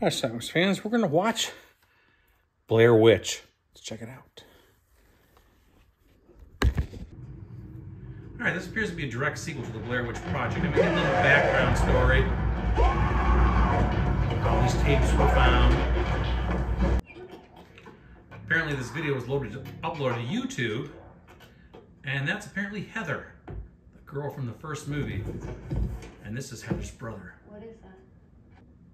Hi, Silence fans. We're going to watch Blair Witch. Let's check it out. All right, this appears to be a direct sequel to the Blair Witch Project. I'm going to give a little background story. All these tapes were found. Apparently this video was uploaded to YouTube. And that's apparently Heather, the girl from the first movie. And this is Heather's brother. What is that?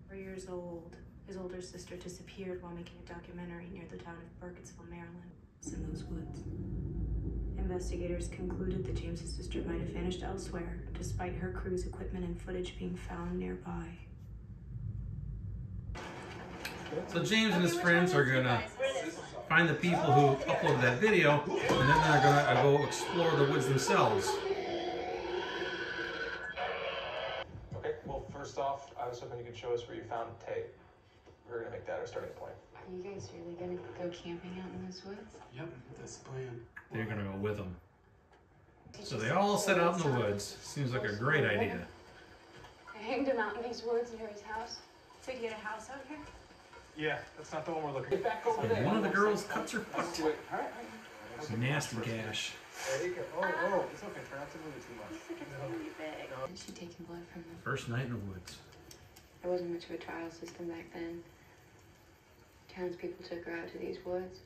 4 years old. His older sister disappeared while making a documentary near the town of Burkittsville, Maryland. It's in those woods. Investigators concluded that James's sister might have vanished elsewhere, despite her crew's equipment and footage being found nearby. So James and his friends are gonna find the people who uploaded that video, and then they're gonna go explore the woods themselves. Okay, well, first off, I was hoping you could show us where you found Tay. We're gonna make that our starting point. Are you guys really gonna go camping out in those woods? Yep, that's the plan. They're gonna go with them. So they all set out in the woods. Seems like a great idea. I hanged him out in these woods near his house. Did he get a house out here? Yeah, that's not the one we're looking for. Get back over there. And one of the girls cuts her foot. Wait, all right. It's a nasty gash. There you go. Oh, it's okay. Try not to move it too much. Looks like it's really big. Is she taking blood from them? First night in the woods. There wasn't much of a trial system back then. Townspeople took her out to these woods,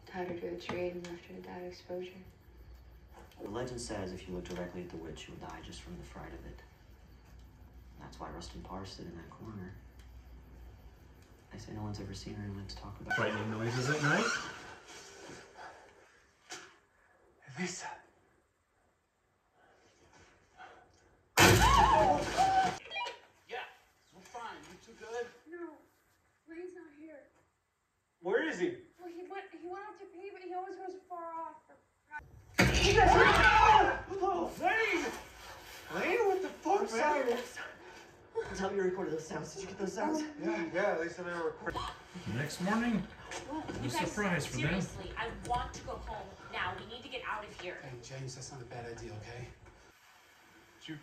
tied her to a tree, and left her to die of exposure. The legend says if you look directly at the witch, you'll die just from the fright of it. That's why Rustin Parr stood in that corner. They say no one's ever seen her and lived to talk about it. Frightening noises at night. Lisa. Yeah, we're fine. You two good? No, Lane's not here. Where is he? Well, he went out to pee, but he always goes far off. Oh, Lane! Lane, what the fuck, man? Tell me you recorded those sounds. Did you get those sounds? Yeah, they said they were recording. The next morning, You a guys, surprise for them. seriously, I want to go home now. We need to get out of here. Hey, James, that's not a bad idea, okay? You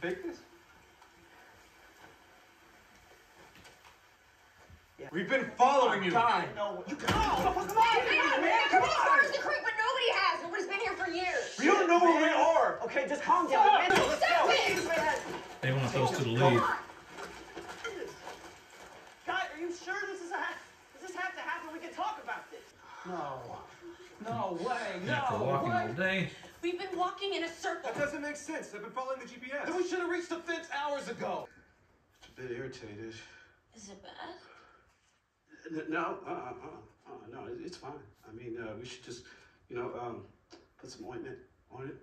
faked this? Yeah. We've been following you. God, no. You come on! Come on, the creek, but nobody has. Nobody's been here for years. We don't know where we are. Okay, just calm down. Stop it! They want those to the lead. God, are you sure does this have to happen? We can talk about this. No way, After walking all day, We've been walking in a circle. That doesn't make sense. I've been following the GPS. Then we should have reached the fence hours ago. It's a bit irritated. Is it bad? No, no, it's fine. I mean, we should just, put some ointment on it.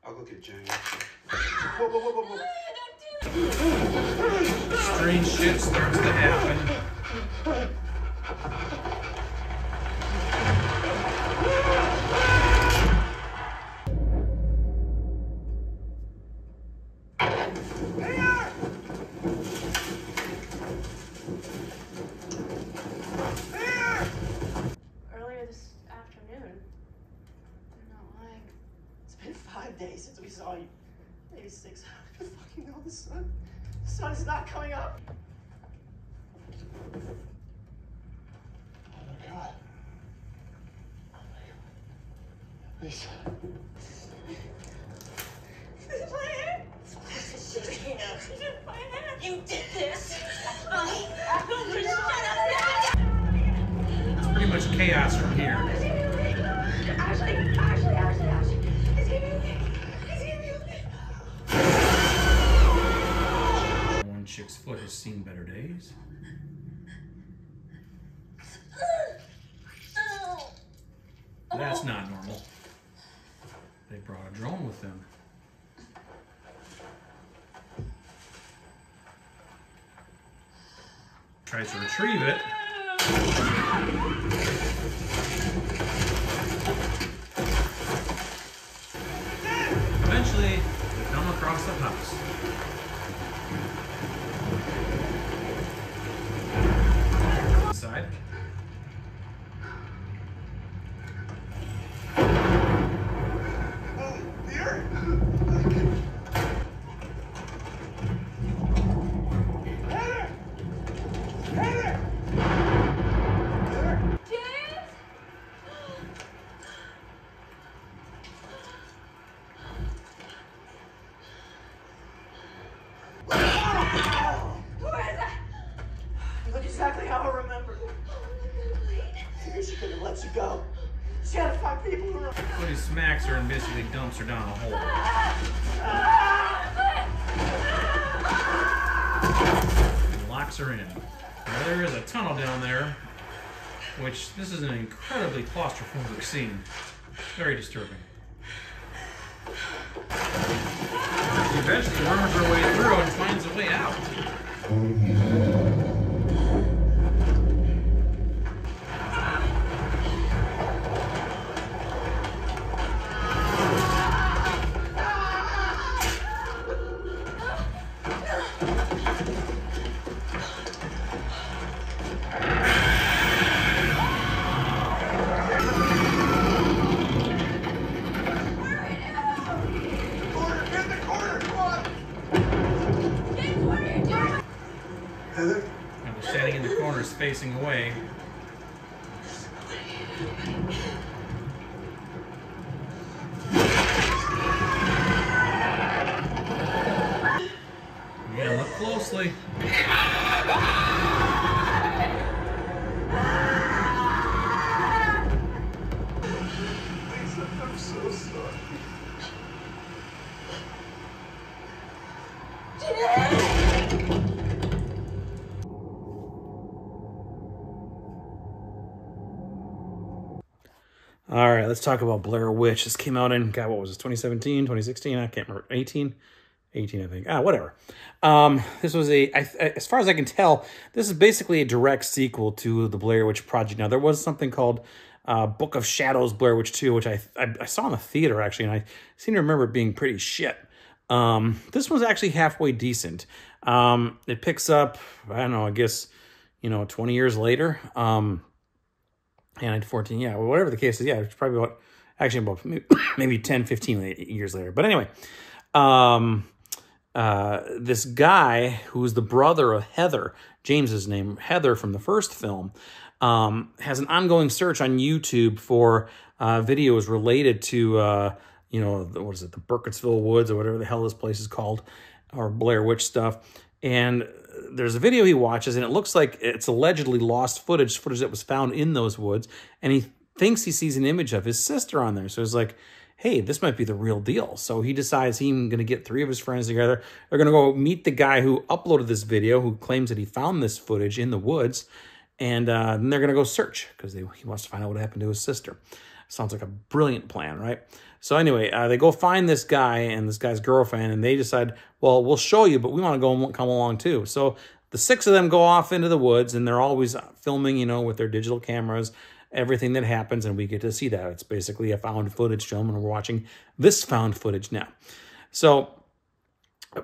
I'll go get James. Whoa. Don't do that. strange shit starts to happen. Earlier this afternoon. I'm not lying. It's been 5 days since we saw you. Maybe 6. How do you fucking know the sun? The sun is not coming up. Oh my God. Lisa. This is my hair. This is my hair. You did this. Shut up. It's pretty much chaos from here. Ashley. Is he okay? One chick's foot has seen better days. That's not normal. They brought a drone with them. Tries to retrieve it. Eventually, they come across the house. Inside. Here? Heather! So he smacks her and basically dumps her down a hole. And locks her in. Now there is a tunnel down there, which this is an incredibly claustrophobic scene. Very disturbing. She eventually worms her way through and finds a way out. Standing in the corners facing away. Yeah, look closely. I'm so sorry. All right, let's talk about Blair Witch. This came out in, God, what was this, 2017, 2016? I can't remember. 18, I think. Whatever. This was as far as I can tell, this is basically a direct sequel to the Blair Witch Project. Now, there was something called Book of Shadows Blair Witch 2, which I saw in the theater, actually, and I seem to remember it being pretty shit. This one's actually halfway decent. It picks up, I don't know, I guess, 20 years later. And 14, yeah, well, whatever the case is, yeah, it's probably about maybe 10, 15 years later. But anyway, this guy who's the brother of Heather, James's name, Heather from the first film, has an ongoing search on YouTube for videos related to, what is it, the Burkittsville Woods or whatever the hell this place is called, or Blair Witch stuff. And there's a video he watches, and it looks like it's allegedly lost footage that was found in those woods, and he thinks he sees an image of his sister on there. So he's like, hey, this might be the real deal. So he decides he's going to get 3 of his friends together. They're going to go meet the guy who uploaded this video, who claims that he found this footage in the woods, and then they're going to go search, because he wants to find out what happened to his sister. Sounds like a brilliant plan, right? So anyway, they go find this guy and this guy's girlfriend, and they decide, well, we'll show you, but we want to come along too. So the 6 of them go off into the woods, and they're always filming, with their digital cameras, everything that happens, and we get to see that. It's basically a found footage film, and we're watching this found footage now. So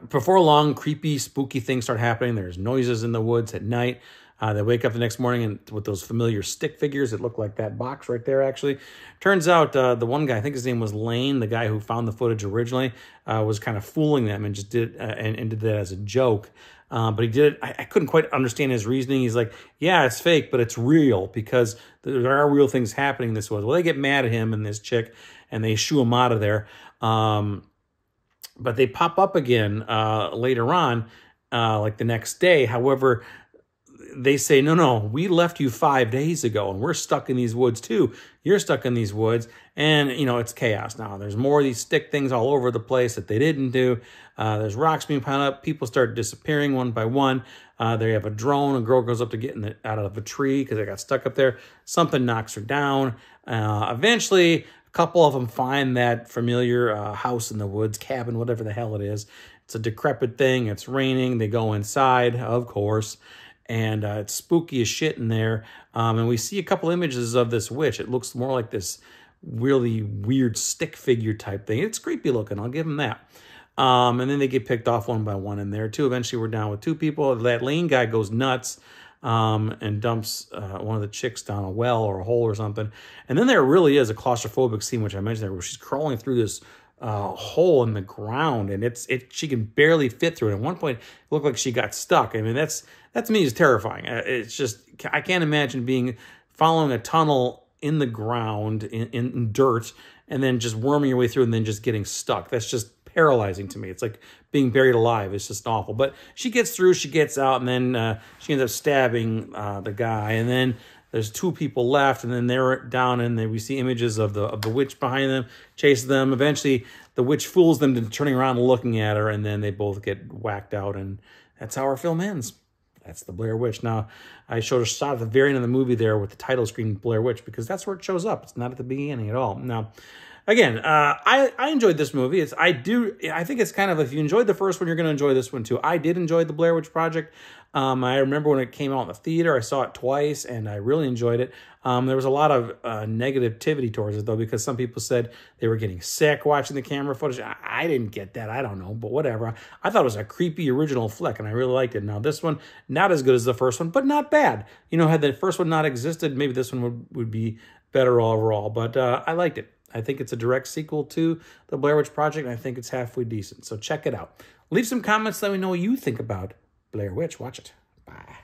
before long, creepy, spooky things start happening. There's noises in the woods at night. They wake up the next morning and with those familiar stick figures that look like that box right there, actually. Turns out the one guy, I think his name was Lane, the guy who found the footage originally, was kind of fooling them and just did and did that as a joke. But he did it, I couldn't quite understand his reasoning. He's like, yeah, it's fake, but it's real because there are real things happening in this woods. Well, they get mad at him and this chick, and they shoo him out of there. But they pop up again later on, like the next day. However, they say, no, we left you 5 days ago, and we're stuck in these woods too. You're stuck in these woods, and, it's chaos now. There's more of these stick things all over the place that they didn't do. There's rocks being piled up. People start disappearing one by one. They have a drone. A girl goes up to get out of a tree because they got stuck up there. Something knocks her down. Eventually, a couple of them find that familiar house in the woods, cabin, whatever the hell it is. It's a decrepit thing. It's raining. They go inside, of course. And it's spooky as shit in there. And we see a couple images of this witch. It looks more like this really weird stick figure type thing. It's creepy looking, I'll give them that. And then they get picked off one by one in there too. Eventually we're down with 2 people. That Lane guy goes nuts and dumps one of the chicks down a well or a hole or something. And then there really is a claustrophobic scene, which I mentioned there, where she's crawling through this hole in the ground, and she can barely fit through it. At one point, it looked like she got stuck. I mean, that to me is terrifying. It's just, I can't imagine following a tunnel in the ground in dirt and then just worming your way through and then just getting stuck. That's just paralyzing to me. It's like being buried alive. It's just awful. But she gets through, she gets out, and then she ends up stabbing the guy. And then there's 2 people left, and then they're down, and then we see images of the witch behind them, chase them. Eventually, the witch fools them to turning around and looking at her, and then they both get whacked out, and that's how our film ends. That's the Blair Witch. Now, I showed a shot at the very end of the movie there with the title screen Blair Witch because that's where it shows up. It's not at the beginning at all. Now, again, I enjoyed this movie. I think it's kind of, if you enjoyed the first one, you're going to enjoy this one too. I did enjoy the Blair Witch Project. I remember when it came out in the theater, I saw it twice, and I really enjoyed it. There was a lot of negativity towards it, though, because some people said they were getting sick watching the camera footage. I didn't get that. I don't know, but whatever. I thought it was a creepy original flick, and I really liked it. Now, this one, not as good as the first one, but not bad. You know, had the first one not existed, maybe this one would be better overall, but I liked it. I think it's a direct sequel to the Blair Witch Project, and I think it's halfway decent. So check it out. Leave some comments. Let me know what you think about Blair Witch. Watch it. Bye.